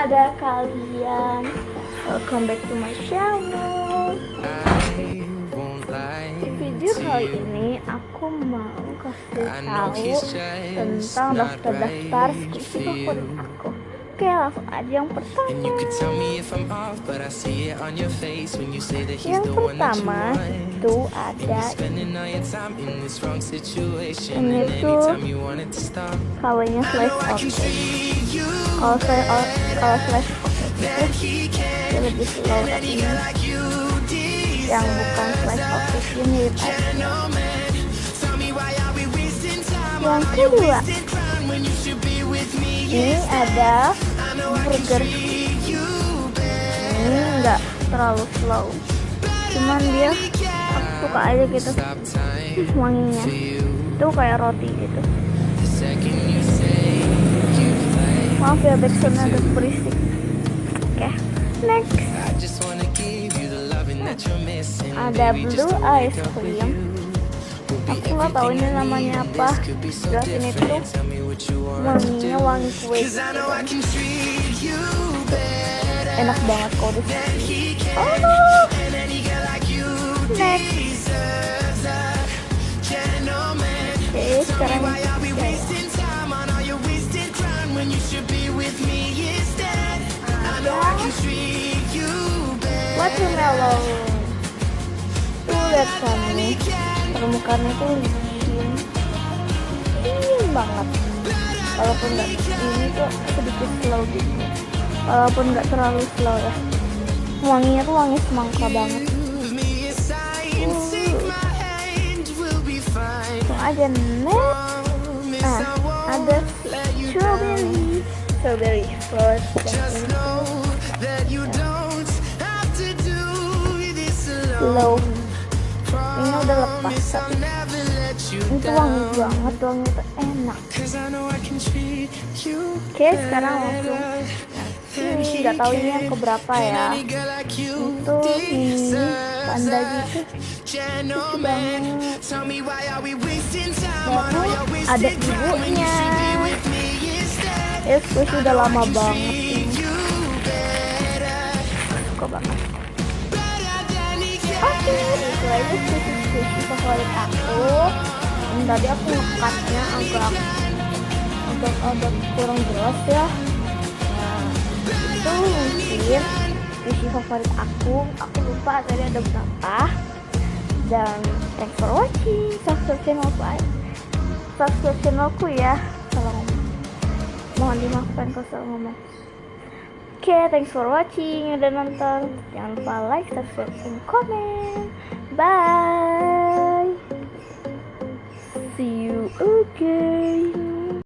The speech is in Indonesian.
ada kalian? Welcome back to my channel. Di video kali ini aku mau kasih tahu tentang daftar-daftar skripsi favorit aku. Oke, langsung aja yang pertama. Yang pertama itu ada ini tuh kawinnya slash object. Kalau slash object itu lebih slow, tapi yang bukan slash object ini mirip aja. Yang kedua ini ada burger. Ini enggak terlalu slow, cuman dia aku suka aja gitu wanginya, itu kayak roti gitu. Maaf ya backsoundnya agak berisik. Oke, next ada blue ice cream. Aku nggak tahu ini namanya apa. Jelas ini tuh wanginya wangi kue gitu. Enak banget kalau di sini. Oh, next. Oke, sekarang watermelon. Tuh lihat kami, permukaannya tuh licin, dingin banget. Walaupun nggak ini tuh sedikit slow gitu, walaupun nggak terlalu slow ya. Wanginya tuh wangi semangka banget. Langsung aja next. Nah, ada strawberry fruit dan ini slow. Ini udah lepas tapi itu wangi banget, wangi itu enak. Oke, sekarang langsung nggak tahu ini yang keberapa ya. Itu ini panda gitu, lucu banget. Baru ada ibunya. Ya, sudah lama banget ini. Suka banget. Oke, itu aja skripsi favorit aku. Tadi aku ngekatnya agak kurang jelas ya. Nah, itu mungkin skripsi favorit aku lupa tadi ada berapa. Dan thanks for watching. Subscribe channelku ya. Salah ngomong, mohon dimaafkan kalau salah ngomong. Oke, thanks for watching. Udah nonton, jangan lupa like, subscribe, and comment. Bye. See you again.